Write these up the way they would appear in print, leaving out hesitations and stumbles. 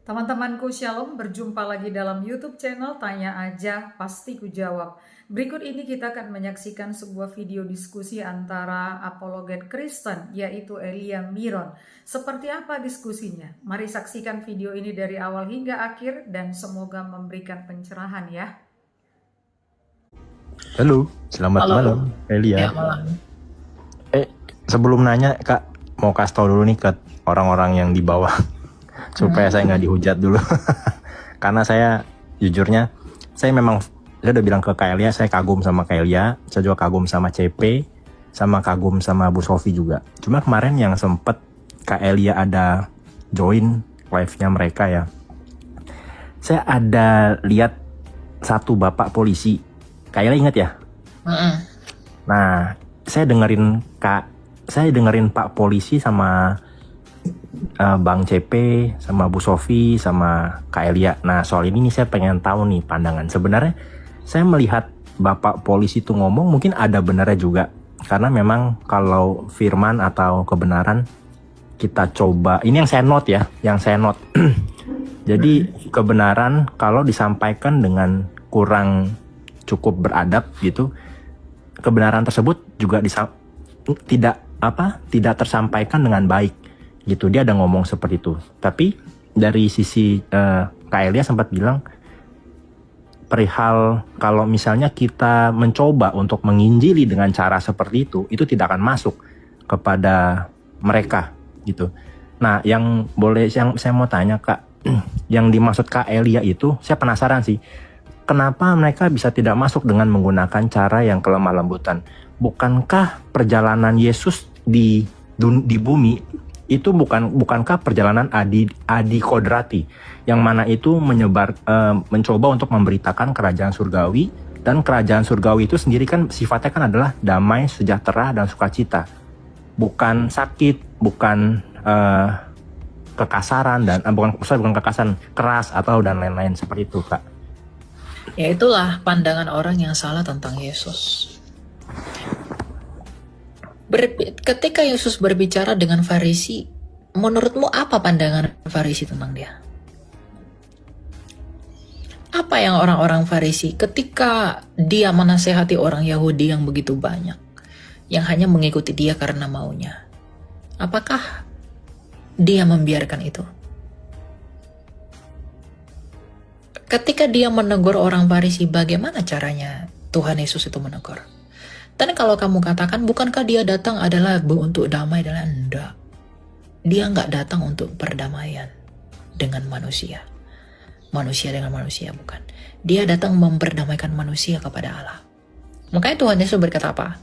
Teman-temanku Shalom, berjumpa lagi dalam YouTube channel Tanya Aja Pasti Kujawab. Berikut ini kita akan menyaksikan sebuah video diskusi antara apologet Kristen, yaitu Elia Miron. Seperti apa diskusinya? Mari saksikan video ini dari awal hingga akhir dan semoga memberikan pencerahan ya. Halo, selamat malam, Elia. Ya, malam. Sebelum nanya, Kak, mau kasih tau dulu nih ke orang-orang yang di bawah supaya saya nggak dihujat dulu. Karena saya jujurnya, saya udah bilang ke Kak Elia, saya kagum sama Kak Elia, saya juga kagum sama CP, sama kagum sama Bu Sofi juga. Cuma kemarin yang sempet Kak Elia ada join live-nya mereka ya, saya ada lihat satu bapak polisi. Kak Elia ingat ya? Nah, saya dengerin Pak polisi sama Bang CP, sama Bu Sofi, sama Kak Elia. Nah, soal ini nih saya pengen tahu nih pandangan. Sebenarnya saya melihat Bapak polisi itu ngomong mungkin ada benarnya juga. Karena memang kalau firman atau kebenaran kita coba, ini yang saya note ya, Jadi kebenaran kalau disampaikan dengan kurang cukup beradab gitu, kebenaran tersebut juga tidak tersampaikan dengan baik. Gitu, dia ada ngomong seperti itu. Tapi dari sisi Kak Elia sempat bilang perihal kalau misalnya kita mencoba untuk menginjili dengan cara seperti itu tidak akan masuk kepada mereka gitu. Nah, yang saya mau tanya Kak, yang dimaksud Kak Elia itu, saya penasaran sih, kenapa mereka bisa tidak masuk dengan menggunakan cara yang kelemah lembutan? Bukankah perjalanan Yesus di bumi itu bukankah perjalanan adi kodrati, yang mana itu mencoba untuk memberitakan kerajaan surgawi, dan kerajaan surgawi itu sendiri kan sifatnya kan adalah damai, sejahtera, dan sukacita, bukan sakit, bukan kekasaran, dan bukan kekasaran, keras atau dan lain-lain seperti itu, Kak. Ya, itulah pandangan orang yang salah tentang Yesus. Ketika Yesus berbicara dengan Farisi, menurutmu apa pandangan Farisi tentang dia? Apa yang orang-orang Farisi ketika dia menasehati orang Yahudi yang begitu banyak, yang hanya mengikuti dia karena maunya? Apakah dia membiarkan itu? Ketika dia menegur orang Farisi, bagaimana caranya Tuhan Yesus itu menegur? Dan kalau kamu katakan, bukankah dia datang adalah untuk damai? Adalah enggak. Dia enggak datang untuk perdamaian dengan manusia. Manusia dengan manusia, bukan. Dia datang memperdamaikan manusia kepada Allah. Makanya Tuhan Yesus berkata apa?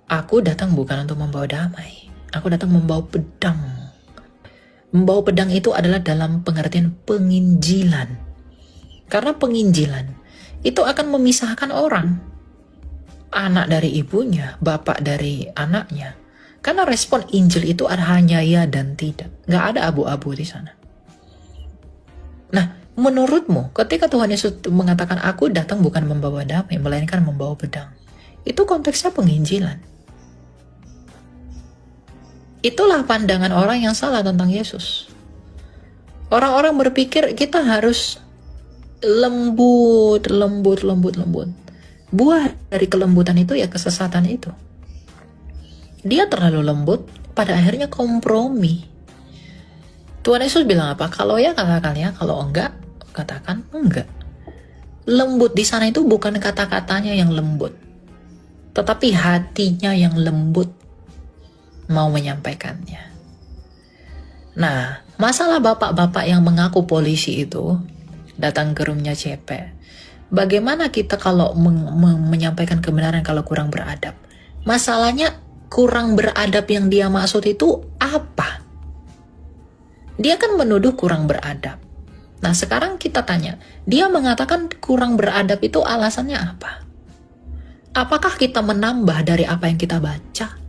Aku datang bukan untuk membawa damai. Aku datang membawa pedang. Membawa pedang itu adalah dalam pengertian penginjilan. Karena penginjilan itu akan memisahkan orang. Anak dari ibunya, bapak dari anaknya. Karena respon Injil itu hanya ya dan tidak. Gak ada abu-abu di sana. Nah, menurutmu ketika Tuhan Yesus mengatakan aku datang bukan membawa damai, melainkan membawa pedang, itu konteksnya penginjilan. Itulah pandangan orang yang salah tentang Yesus. Orang-orang berpikir kita harus lembut. Buah dari kelembutan itu ya kesesatan itu. Dia terlalu lembut, pada akhirnya kompromi. Tuhan Yesus bilang apa? Kalau ya katakan ya, kalau enggak katakan enggak. Lembut di sana itu bukan kata-katanya yang lembut, tetapi hatinya yang lembut mau menyampaikannya. Nah, masalah bapak-bapak yang mengaku polisi itu datang ke roomnya CP. Bagaimana kita kalau menyampaikan kebenaran kalau kurang beradab? Masalahnya kurang beradab yang dia maksud itu apa? Dia kan menuduh kurang beradab. Nah, sekarang kita tanya, dia mengatakan kurang beradab itu alasannya apa? Apakah kita menambah dari apa yang kita baca?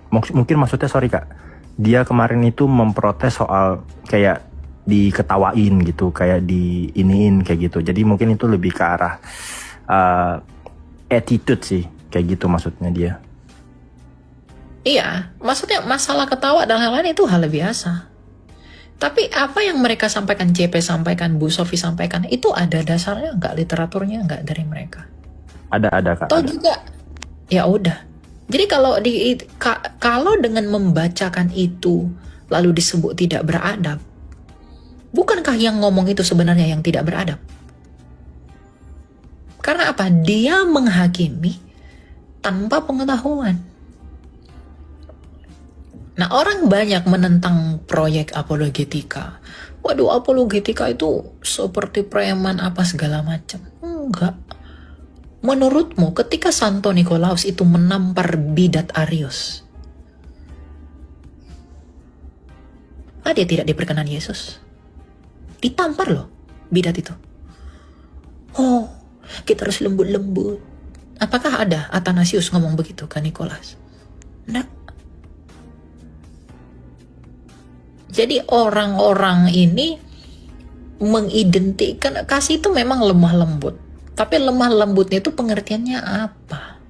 mungkin maksudnya sorry Kak, dia kemarin itu memprotes soal kayak diketawain gitu, kayak diiniin kayak gitu. Jadi mungkin itu lebih ke arah attitude sih, kayak gitu maksudnya dia. Iya, maksudnya masalah ketawa dan lain-lain itu hal biasa. Tapi apa yang mereka sampaikan, CP sampaikan, Bu Sofi sampaikan, itu ada dasarnya nggak, literaturnya nggak dari mereka? Ada Kak. Atau Ada. juga, ya udah. Jadi kalau dengan membacakan itu lalu disebut tidak beradab, bukankah yang ngomong itu sebenarnya yang tidak beradab? Karena apa? Dia menghakimi tanpa pengetahuan. Nah, orang banyak menentang proyek apologetika. Waduh, apologetika itu seperti preman apa segala macam. Enggak. Menurutmu ketika Santo Nikolaus itu menampar bidat Arius, dia tidak diperkenan Yesus? Ditampar loh bidat itu. Oh, kita harus lembut-lembut. Apakah ada Athanasius ngomong begitu ke Nikolaus? Enggak. Jadi orang-orang ini mengidentikan kasih itu memang lemah lembut. Tapi lemah lembutnya itu pengertiannya apa?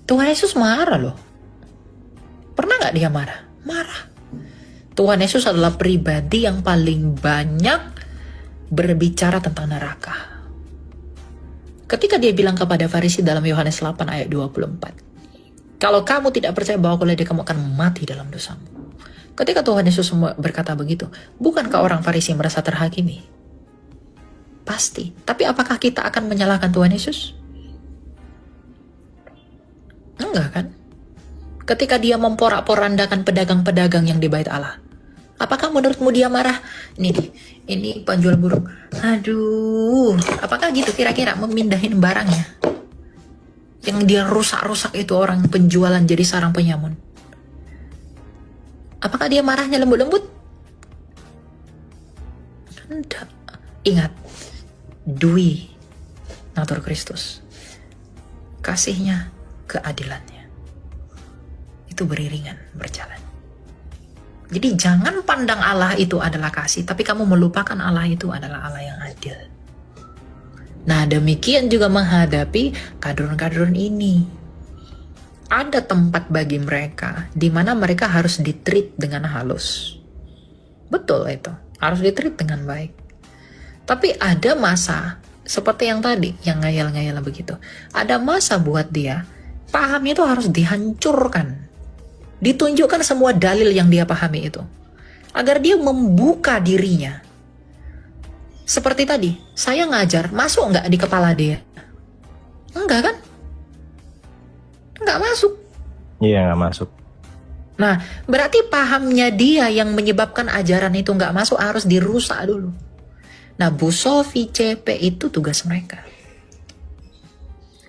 Tuhan Yesus marah loh. Pernah nggak dia marah? Marah. Tuhan Yesus adalah pribadi yang paling banyak berbicara tentang neraka. Ketika dia bilang kepada Farisi dalam Yohanes 8 ayat 24. Kalau kamu tidak percaya bahwa kalau dia kamu akan mati dalam dosamu. Ketika Tuhan Yesus berkata begitu, bukankah orang Farisi merasa terhakimi? Pasti. Tapi apakah kita akan menyalahkan Tuhan Yesus? Enggak kan? Ketika dia memporak-porandakan pedagang-pedagang yang di bait Allah, apakah menurutmu dia marah? Ini penjual burung. Aduh, apakah gitu kira-kira memindahin barangnya? Yang dia rusak-rusak itu orang penjualan jadi sarang penyamun. Apakah dia marahnya lembut-lembut? Tidak. Ingat, Dui Natur Kristus, kasihnya, keadilannya itu beriringan, berjalan. Jadi jangan pandang Allah itu adalah kasih, tapi kamu melupakan Allah itu adalah Allah yang adil. Nah, demikian juga menghadapi kadrun-kadrun ini. Ada tempat bagi mereka di mana mereka harus ditreat dengan halus. Betul itu, harus ditreat dengan baik. Tapi ada masa seperti yang tadi, yang ngayal-ngayal begitu. Ada masa buat dia, pahamnya itu harus dihancurkan. Ditunjukkan semua dalil yang dia pahami itu. Agar dia membuka dirinya. Seperti tadi, saya ngajar, masuk nggak di kepala dia? Enggak kan? Nggak masuk. Iya, nggak masuk. Nah, berarti pahamnya dia yang menyebabkan ajaran itu nggak masuk harus dirusak dulu. Nah, Bu Sofi, CP itu tugas mereka.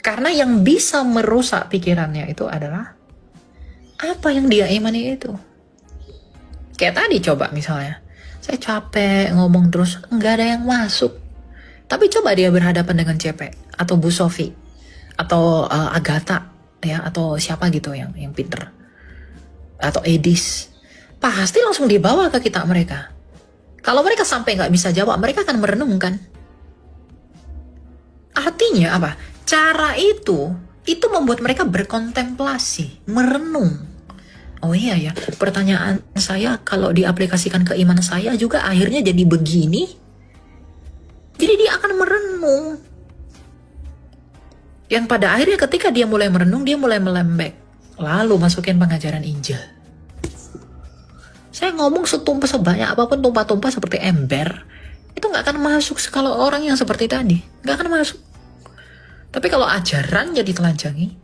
Karena yang bisa merusak pikirannya itu adalah apa yang dia imani itu. Kayak tadi coba misalnya, saya capek ngomong terus, nggak ada yang masuk. Tapi coba dia berhadapan dengan CP, atau Bu Sofi, atau Agatha, ya, atau siapa gitu yang pinter, atau Edis, pasti langsung dibawa ke kitab mereka. Kalau mereka sampai nggak bisa jawab, mereka akan merenungkan. Artinya apa? Cara itu membuat mereka berkontemplasi, merenung. Oh iya ya, pertanyaan saya kalau diaplikasikan ke iman saya juga akhirnya jadi begini. Jadi dia akan merenung. Yang pada akhirnya ketika dia mulai merenung, dia mulai melembek. Lalu masukin pengajaran Injil. Saya ngomong setumpah sebanyak apapun, tumpah-tumpah seperti ember, itu gak akan masuk kalau orang yang seperti tadi. Gak akan masuk. Tapi kalau ajarannya ditelanjangi,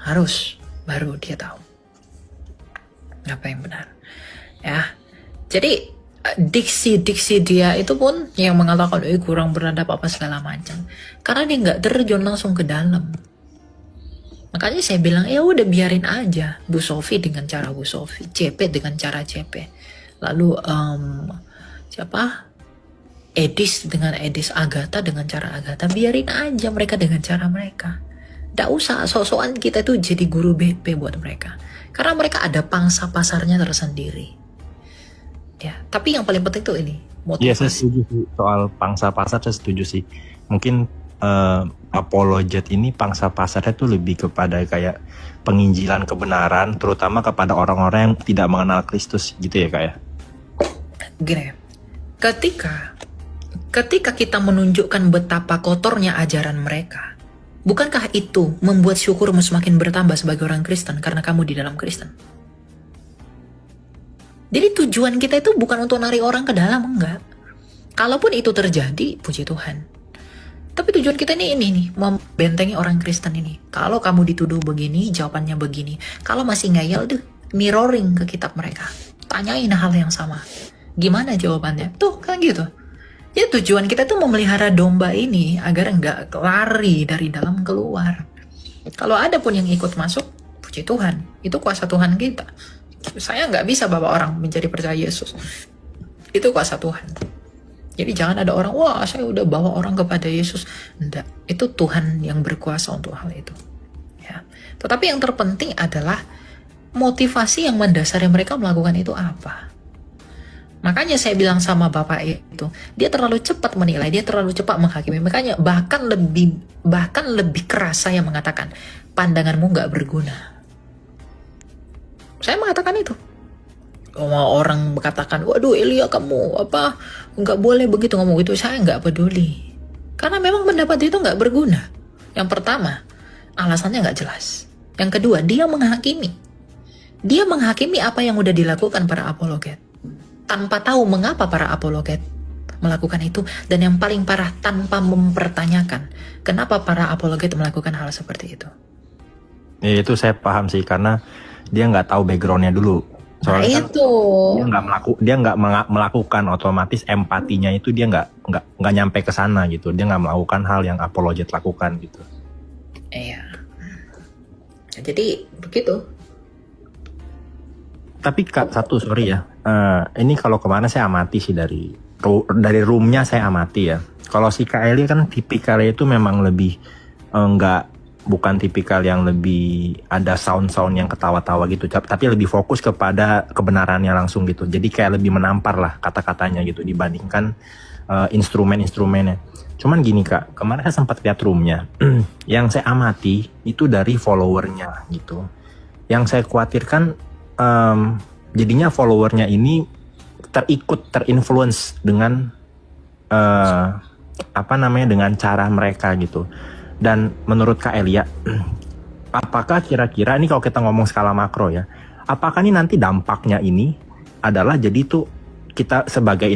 harus, baru dia tahu apa yang benar. Ya, jadi diksi-diksi dia itu pun yang mengatakan kurang beradab apa segala macam, karena dia nggak terjun langsung ke dalam. Makanya saya bilang ya udah biarin aja Bu Sofi dengan cara Bu Sofi, CP dengan cara CP, lalu siapa Edis dengan Edis, Agatha dengan cara Agatha, biarin aja mereka dengan cara mereka. Nggak usah sok-sokan kita tuh jadi guru BP buat mereka. Karena mereka ada pangsa pasarnya tersendiri. Ya, tapi yang paling penting tuh ini, Iya, saya motivasi. setuju sih. Soal pangsa pasar saya setuju sih. Mungkin apologet ini pangsa pasarnya tuh lebih kepada kayak penginjilan kebenaran, terutama kepada orang-orang yang tidak mengenal Kristus gitu ya, Kak ya. Gini, ketika kita menunjukkan betapa kotornya ajaran mereka, bukankah itu membuat syukurmu semakin bertambah sebagai orang Kristen karena kamu di dalam Kristen? Jadi tujuan kita itu bukan untuk narik orang ke dalam, enggak. Kalaupun itu terjadi, puji Tuhan. Tapi tujuan kita ini nih, membentengi orang Kristen ini. Kalau kamu dituduh begini, jawabannya begini. Kalau masih ngeyel, mirroring ke kitab mereka. Tanyain hal yang sama. Gimana jawabannya? Tuh, kan gitu. Ya tujuan kita tuh memelihara domba ini agar nggak lari dari dalam keluar. Kalau ada pun yang ikut masuk, puji Tuhan. Itu kuasa Tuhan kita. Saya nggak bisa bawa orang menjadi percaya Yesus. Itu kuasa Tuhan. Jadi jangan ada orang, wah saya udah bawa orang kepada Yesus. Enggak, itu Tuhan yang berkuasa untuk hal itu. Ya. Tetapi yang terpenting adalah motivasi yang mendasari mereka melakukan itu apa. Makanya saya bilang sama bapak itu, dia terlalu cepat menilai, dia terlalu cepat menghakimi. Makanya bahkan lebih keras saya mengatakan, pandanganmu nggak berguna. Saya mengatakan itu. Orang berkatakan, waduh Elia kamu nggak boleh begitu ngomong gitu. Saya nggak peduli, karena memang pendapat itu nggak berguna. Yang pertama, alasannya nggak jelas. Yang kedua, dia menghakimi apa yang udah dilakukan para apologet tanpa tahu mengapa para apologet melakukan itu, dan yang paling parah tanpa mempertanyakan kenapa para apologet melakukan hal seperti itu. Ya, itu saya paham sih, karena dia nggak tahu backgroundnya dulu. Soalnya itu dia nggak melakukan, otomatis empatinya itu dia nggak nyampe ke sana gitu. Dia nggak melakukan hal yang apologet lakukan gitu. iya. Jadi begitu. Tapi Kak, sorry ya. Ini kalau kemana saya amati sih dari roomnya saya amati ya. Kalau si Kak Eli kan tipikalnya itu memang lebih bukan tipikal yang lebih ada sound-sound yang ketawa-tawa gitu, tapi lebih fokus kepada kebenarannya langsung gitu. Jadi kayak lebih menampar lah kata-katanya gitu dibandingkan instrumen-instrumennya. Cuman gini Kak, kemarin saya sempat lihat roomnya. Yang saya amati itu dari followernya gitu. Yang saya khawatirkan jadinya followernya ini terinfluence dengan dengan cara mereka gitu. Dan menurut Kak Elia, apakah kira-kira ini kalau kita ngomong skala makro ya, apakah ini nanti dampaknya ini adalah jadi tuh kita sebagai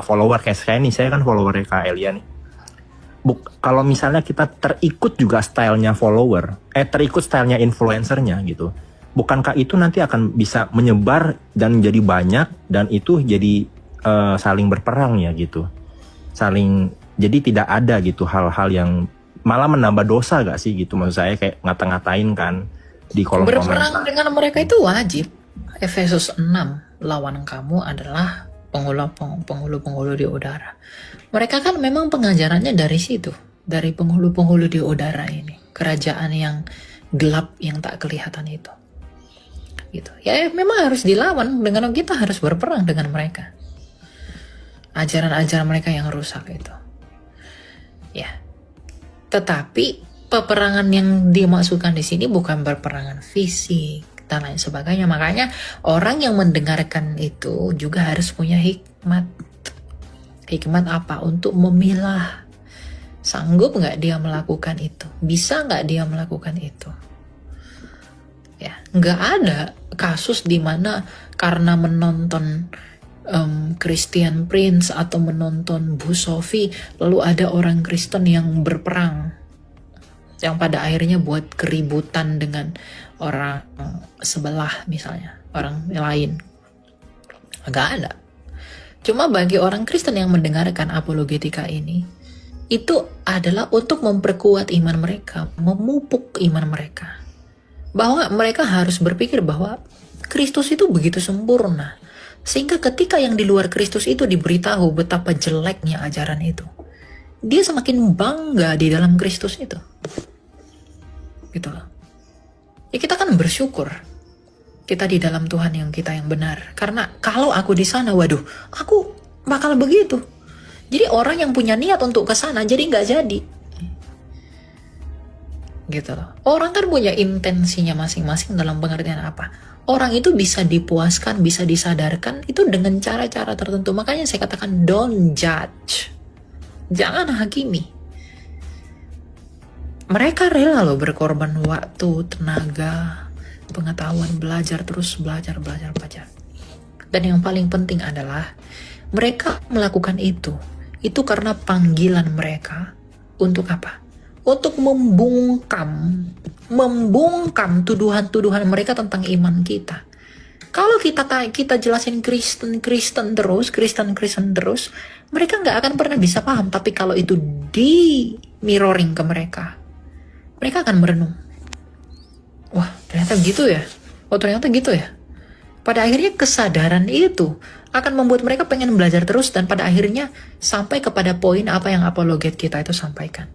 follower kayak saya kan followernya Kak Elia nih. Kalau misalnya kita terikut juga stylenya terikut stylenya influencernya gitu, bukankah itu nanti akan bisa menyebar dan jadi banyak, dan itu jadi saling berperang ya gitu, jadi tidak ada gitu hal-hal yang malah menambah dosa gak sih gitu, maksud saya kayak ngata-ngatain kan di kolom komentar. Berperang dengan mereka itu wajib. Efesus 6, lawan kamu adalah penghulu-penghulu di udara. Mereka kan memang pengajarannya dari situ, dari penghulu-penghulu di udara ini, kerajaan yang gelap yang tak kelihatan itu. Gitu. Ya memang harus dilawan, dengan kita harus berperang dengan mereka. Ajaran-ajaran mereka yang rusak itu. Ya. Tetapi peperangan yang dimaksudkan di sini bukan peperangan fisik dan lain sebagainya. Makanya orang yang mendengarkan itu juga harus punya hikmat. Hikmat apa? Untuk memilah. Sanggup nggak dia melakukan itu? Bisa nggak dia melakukan itu? Ya, nggak ada kasus di mana karena menonton Christian Prince atau menonton Bu Sophie lalu ada orang Kristen yang berperang, yang pada akhirnya buat keributan dengan orang sebelah, misalnya orang lain. Nggak ada. Cuma bagi orang Kristen yang mendengarkan apologetika ini, itu adalah untuk memperkuat iman mereka, memupuk iman mereka, bahwa mereka harus berpikir bahwa Kristus itu begitu sempurna, sehingga ketika yang di luar Kristus itu diberitahu betapa jeleknya ajaran itu, dia semakin bangga di dalam Kristus itu. Gitu loh. Ya kita kan bersyukur kita di dalam Tuhan yang kita yang benar. Karena kalau aku di sana, waduh, aku bakal begitu. Jadi orang yang punya niat untuk ke sana jadi nggak jadi. Gitu loh. Orang kan punya intensinya masing-masing dalam pengertian apa. Orang itu bisa dipuaskan, bisa disadarkan itu dengan cara-cara tertentu. Makanya saya katakan don't judge. Jangan hakimi. Mereka rela loh berkorban waktu, tenaga, pengetahuan, belajar, terus belajar. Dan yang paling penting adalah mereka melakukan itu karena panggilan mereka untuk apa? Untuk membungkam tuduhan-tuduhan mereka tentang iman kita. Kalau kita jelasin Kristen terus, mereka nggak akan pernah bisa paham. Tapi kalau itu di mirroring ke mereka akan merenung. Wah, ternyata gitu ya. Oh, ternyata gitu ya. Pada akhirnya kesadaran itu akan membuat mereka pengen belajar terus dan pada akhirnya sampai kepada poin apa yang apologet kita itu sampaikan.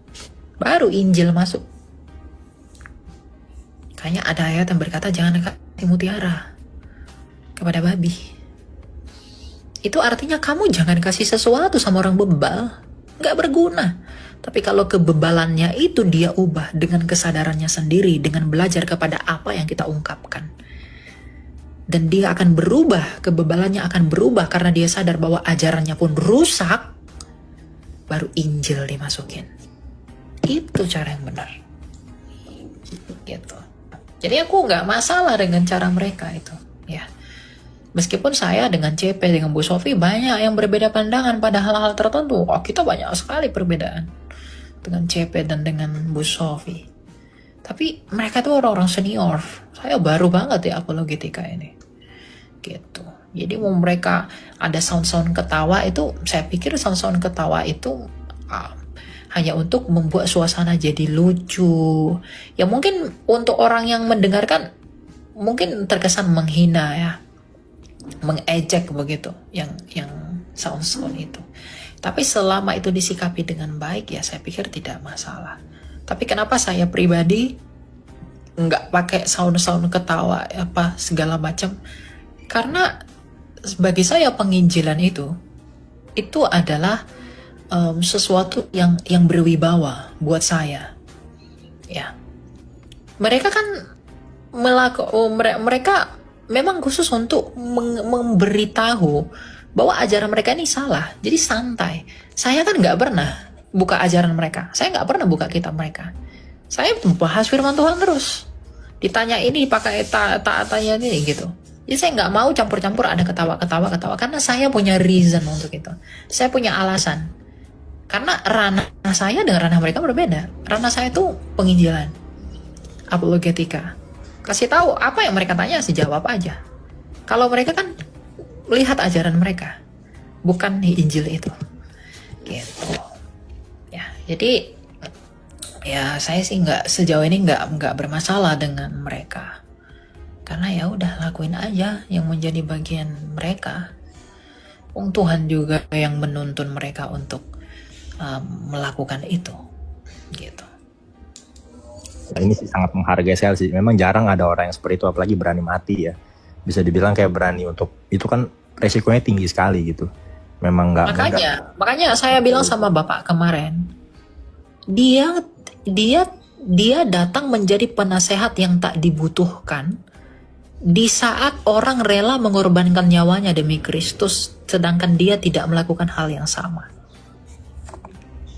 Baru Injil masuk. Kayaknya ada ayat yang berkata jangan kasih mutiara kepada babi. Itu artinya kamu jangan kasih sesuatu sama orang bebal. Nggak berguna. Tapi kalau kebebalannya itu dia ubah dengan kesadarannya sendiri, dengan belajar kepada apa yang kita ungkapkan. Dan dia akan berubah, kebebalannya akan berubah karena dia sadar bahwa ajarannya pun rusak, baru Injil dimasukin. Itu cara yang benar. Gitu. Jadi aku nggak masalah dengan cara mereka itu. Ya. Meskipun saya dengan CP, dengan Bu Sofi banyak yang berbeda pandangan pada hal-hal tertentu. Oh, kita banyak sekali perbedaan dengan CP dan dengan Bu Sofi. Tapi mereka itu orang-orang senior. Saya baru banget ya apologetika ini. Gitu. Jadi mau mereka ada sound-sound ketawa itu, saya pikir sound-sound ketawa itu hanya untuk membuat suasana jadi lucu. Ya mungkin untuk orang yang mendengarkan mungkin terkesan menghina ya. Mengejek begitu yang sound-sound itu. Tapi selama itu disikapi dengan baik ya saya pikir tidak masalah. Tapi kenapa saya pribadi nggak pakai sound-sound ketawa apa segala macam? Karena bagi saya penginjilan itu adalah sesuatu yang berwibawa buat saya. Ya, mereka kan mereka memang khusus untuk memberitahu bahwa ajaran mereka ini salah. Jadi santai. Saya kan nggak pernah buka ajaran mereka. Saya nggak pernah buka kitab mereka. Saya bahas firman Tuhan terus. Ditanya ini pakai tanya ini gitu. Jadi saya nggak mau campur-campur ada ketawa karena saya punya reason untuk itu. Saya punya alasan. Karena ranah saya dengan ranah mereka berbeda. Ranah saya itu penginjilan, apologetika. Kasih tahu apa yang mereka tanya, sejawab aja. Kalau mereka kan lihat ajaran mereka, bukan di Injil itu. Gitu. Ya, jadi ya saya sih sejauh ini nggak bermasalah dengan mereka. Karena ya udah lakuin aja yang menjadi bagian mereka. Tuhan juga yang menuntun mereka untuk melakukan itu. Gitu. Nah, ini sih sangat menghargai saya sih. Memang jarang ada orang yang seperti itu, apalagi berani mati ya. Bisa dibilang kayak berani untuk itu kan resikonya tinggi sekali gitu. Memang nggak. Makanya saya bilang sama Bapak kemarin, dia datang menjadi penasehat yang tak dibutuhkan di saat orang rela mengorbankan nyawanya demi Kristus, sedangkan dia tidak melakukan hal yang sama.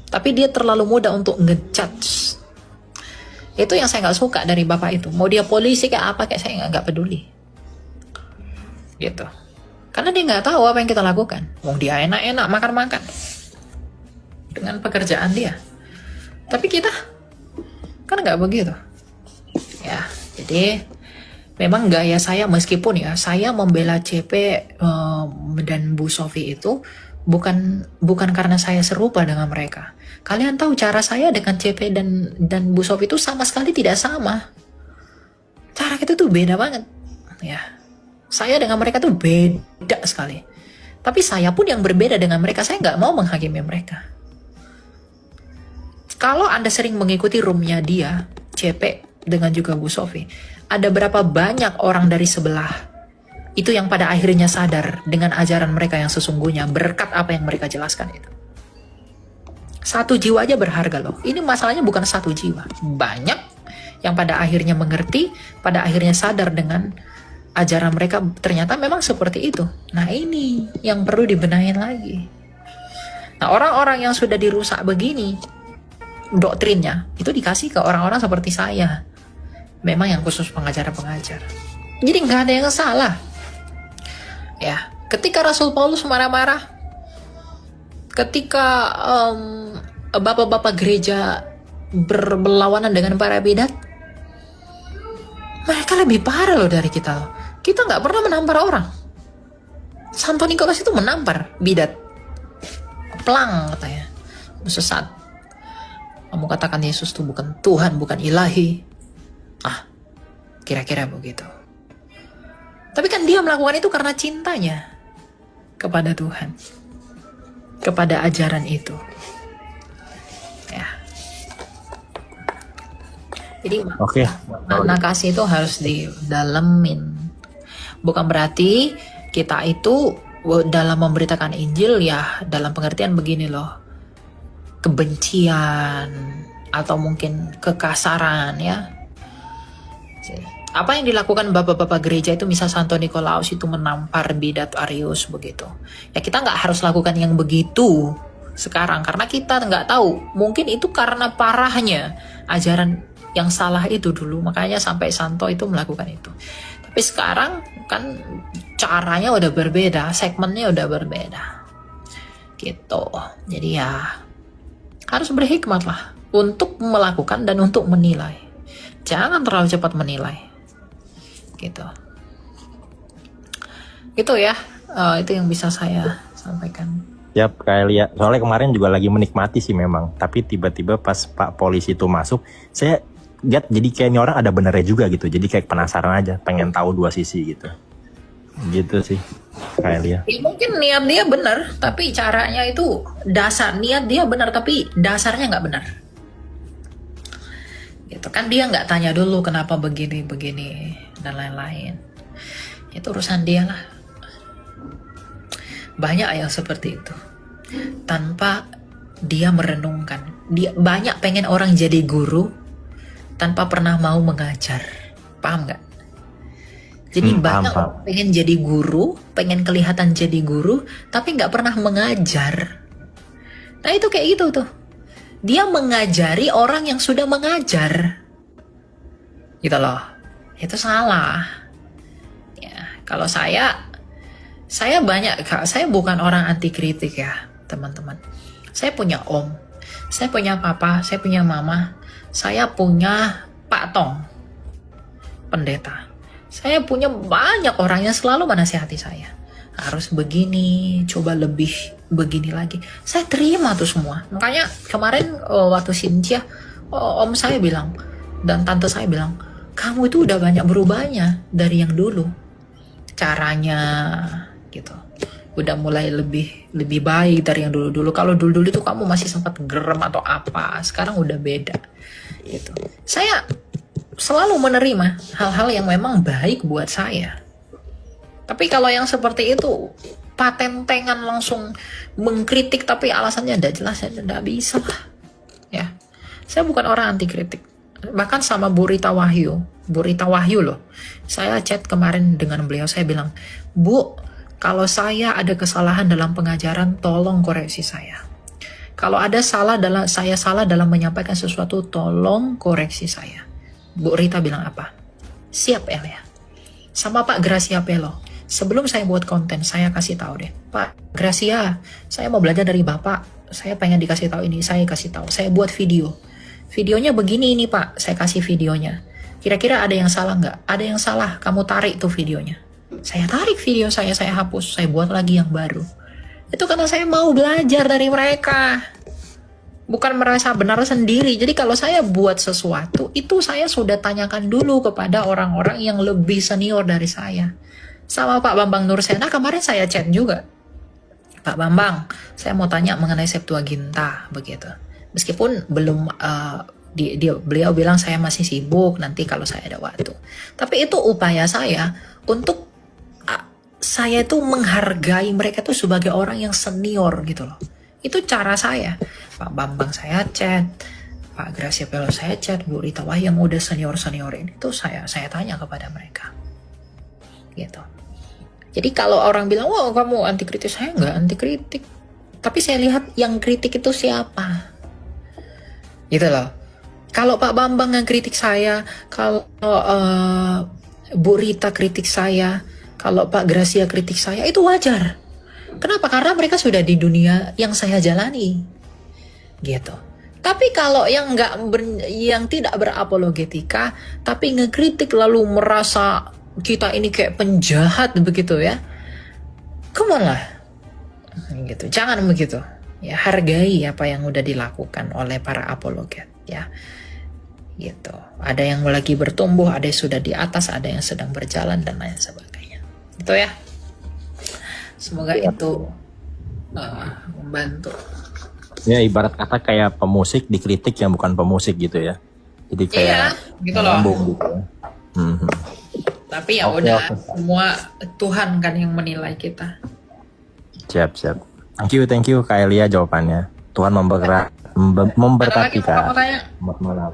Tapi dia terlalu mudah untuk ngejudge. Itu yang saya nggak suka dari Bapak itu. Mau dia polisi kayak apa kayak saya nggak peduli. Gitu. Karena dia nggak tahu apa yang kita lakukan. Mau dia enak-enak makan-makan dengan pekerjaan dia. Tapi kita kan nggak begitu. Ya, jadi memang gaya saya meskipun ya saya membela CP dan Bu Sofi itu bukan karena saya serupa dengan mereka. Kalian tahu cara saya dengan CP dan Bu Sofi itu sama sekali tidak sama. Cara kita tuh beda banget. Ya. Saya dengan mereka tuh beda sekali. Tapi saya pun yang berbeda dengan mereka, saya nggak mau menghakimi mereka. Kalau Anda sering mengikuti roomnya dia, CP dengan juga Bu Sofi, ada berapa banyak orang dari sebelah itu yang pada akhirnya sadar dengan ajaran mereka yang sesungguhnya berkat apa yang mereka jelaskan itu. Satu jiwa aja berharga loh. Ini masalahnya bukan satu jiwa. Banyak yang pada akhirnya mengerti, pada akhirnya sadar dengan ajaran mereka ternyata memang seperti itu. Nah ini yang perlu dibenahin lagi. Nah orang-orang yang sudah dirusak begini, doktrinnya, itu dikasih ke orang-orang seperti saya. Memang yang khusus pengajar-pengajar. Jadi nggak ada yang salah. Ya, ketika Rasul Paulus marah-marah, ketika bapak-bapak gereja berlawanan dengan para bidat, mereka lebih parah loh dari kita loh. Kita nggak pernah menampar orang. Santo Nikolas itu menampar bidat. Plang katanya, sesat. Kamu katakan Yesus itu bukan Tuhan, bukan ilahi. Kira-kira begitu. Tapi kan dia melakukan itu karena cintanya kepada Tuhan, kepada ajaran itu. Ya. Jadi Oke. makna kasih itu harus didalemin. Bukan berarti kita itu dalam memberitakan Injil ya dalam pengertian begini loh, kebencian atau mungkin kekasaran ya. Apa yang dilakukan bapak-bapak gereja itu, misal Santo Nikolaus itu menampar bidat Arius begitu. Ya kita nggak harus lakukan yang begitu sekarang karena kita nggak tahu. Mungkin itu karena parahnya ajaran yang salah itu dulu, makanya sampai Santo itu melakukan itu. Tapi sekarang kan caranya udah berbeda, segmennya udah berbeda. Gitu. Jadi ya harus berhikmat lah untuk melakukan dan untuk menilai. Jangan terlalu cepat menilai. Gitu. Gitu ya. Itu yang bisa saya sampaikan. Yap, kayak lihat. Soalnya kemarin juga lagi menikmati sih memang. Tapi tiba-tiba pas Pak Polisi itu masuk, saya lihat jadi kayak ini orang ada benernya juga gitu. Jadi kayak penasaran aja, pengen tahu dua sisi gitu. Gitu sih, kayak lihat. Ya, mungkin niat dia benar, tapi caranya itu niat dia benar, tapi dasarnya nggak benar. Gitu kan dia nggak tanya dulu kenapa begini dan lain-lain. Itu urusan dia lah. Banyak yang seperti itu tanpa dia merenungkan. Dia banyak pengen orang jadi guru tanpa pernah mau mengajar. Paham nggak? Jadi banyak orang pengen jadi guru, pengen kelihatan jadi guru, tapi nggak pernah mengajar. Nah itu kayak gitu tuh. Dia mengajari orang yang sudah mengajar. Gitu loh. Itu salah. Ya, kalau saya bukan orang anti kritik ya, teman-teman. Saya punya om, saya punya papa, saya punya mama, saya punya Pak Tong, pendeta. Saya punya banyak orang yang selalu menasihati saya. Harus begini, coba lebih begini lagi. Saya terima tuh semua. Makanya kemarin waktu Cynthia, om saya bilang dan tante saya bilang, kamu itu udah banyak berubahnya dari yang dulu. Caranya gitu. Udah mulai lebih baik dari yang dulu-dulu. Kalau dulu-dulu itu kamu masih sempat gerem atau apa. Sekarang udah beda. Gitu. Saya selalu menerima hal-hal yang memang baik buat saya. Tapi kalau yang seperti itu, patentengan langsung mengkritik tapi alasannya tidak jelas, ya tidak bisa lah. Ya, saya bukan orang anti kritik. Bahkan sama Bu Rita Wahyu loh. Saya chat kemarin dengan beliau, saya bilang, Bu, kalau saya ada kesalahan dalam pengajaran, tolong koreksi saya. Kalau ada saya salah dalam menyampaikan sesuatu, tolong koreksi saya. Bu Rita bilang apa? Siap ya. Sama Pak Gracia Pelo. Sebelum saya buat konten, saya kasih tahu deh, Pak Gracia, saya mau belajar dari Bapak. Saya pengen dikasih tahu ini, saya kasih tahu. Saya buat video. Videonya begini ini Pak, saya kasih videonya. Kira-kira ada yang salah nggak? Ada yang salah, kamu tarik tuh videonya. Saya tarik video saya hapus, saya buat lagi yang baru. Itu karena saya mau belajar dari mereka. Bukan merasa benar sendiri. Jadi kalau saya buat sesuatu, itu saya sudah tanyakan dulu kepada orang-orang yang lebih senior dari saya. Sama Pak Bambang Nursena kemarin saya chat juga. Pak Bambang, saya mau tanya mengenai Septuaginta begitu. Meskipun Beliau bilang saya masih sibuk, nanti kalau saya ada waktu. Tapi itu upaya saya untuk saya tuh menghargai mereka tuh sebagai orang yang senior gitu loh. Itu cara saya. Pak Bambang saya chat, Pak Gracia Pelo saya chat, Bu Rita Wah yang udah senior-senior ini tuh saya tanya kepada mereka. Gitu. Jadi kalau orang bilang, "Wah, kamu anti kritik," saya nggak anti kritik. Tapi saya lihat yang kritik itu siapa. Gitu loh. Kalau Pak Bambang yang kritik saya, kalau Bu Rita kritik saya, kalau Pak Gracia kritik saya, itu wajar. Kenapa? Karena mereka sudah di dunia yang saya jalani. Gitu. Tapi kalau yang yang tidak berapologetika, tapi ngekritik lalu merasa kita ini kayak penjahat begitu ya, come on lah. Gitu. Jangan begitu. Ya, hargai apa yang udah dilakukan oleh para apologet ya. Gitu. Ada yang lagi bertumbuh, ada yang sudah di atas, ada yang sedang berjalan dan lain sebagainya. Itu ya. Semoga itu membantu. Ya ibarat kata kayak pemusik dikritik yang bukan pemusik gitu ya. Jadi kayak gitu loh. nyambung gitu ya. Tapi ya udah, semua Tuhan kan yang menilai kita. Siap. Thank you Kak Elia jawabannya. Tuhan memberkati Kak. Selamat malam.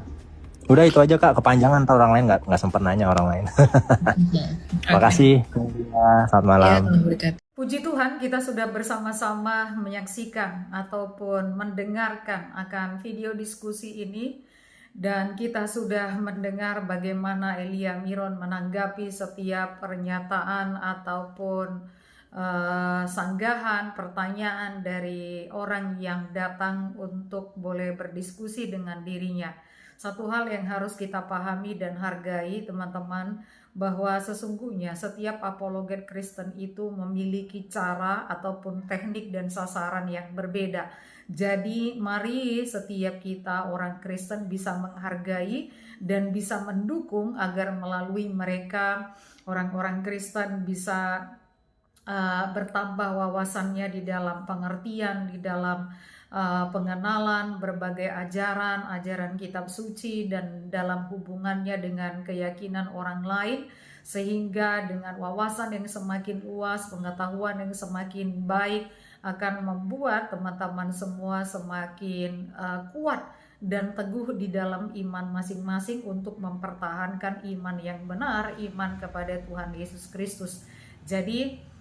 Udah itu aja Kak, kepanjangan orang lain nggak sempat nanya orang lain. Terima kasih. Selamat malam. Puji Tuhan, kita sudah bersama-sama menyaksikan ataupun mendengarkan akan video diskusi ini, dan kita sudah mendengar bagaimana Elia Miron menanggapi setiap pernyataan ataupun sanggahan, pertanyaan dari orang yang datang untuk boleh berdiskusi dengan dirinya. Satu hal yang harus kita pahami dan hargai teman-teman, bahwa sesungguhnya setiap apologet Kristen itu memiliki cara ataupun teknik dan sasaran yang berbeda. Jadi mari setiap kita orang Kristen bisa menghargai dan bisa mendukung agar melalui mereka orang-orang Kristen bisa bertambah wawasannya di dalam pengertian, di dalam pengenalan berbagai ajaran kitab suci, dan dalam hubungannya dengan keyakinan orang lain, sehingga dengan wawasan yang semakin luas, pengetahuan yang semakin baik akan membuat teman-teman semua semakin kuat dan teguh di dalam iman masing-masing untuk mempertahankan iman yang benar, iman kepada Tuhan Yesus Kristus. Jadi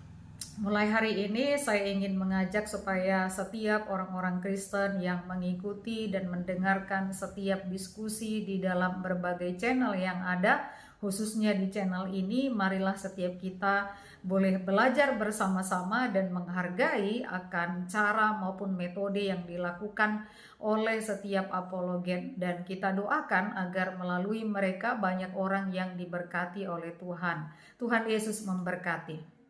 mulai hari ini saya ingin mengajak supaya setiap orang-orang Kristen yang mengikuti dan mendengarkan setiap diskusi di dalam berbagai channel yang ada, khususnya di channel ini, marilah setiap kita boleh belajar bersama-sama dan menghargai akan cara maupun metode yang dilakukan oleh setiap apologet, dan kita doakan agar melalui mereka banyak orang yang diberkati oleh Tuhan. Tuhan Yesus memberkati.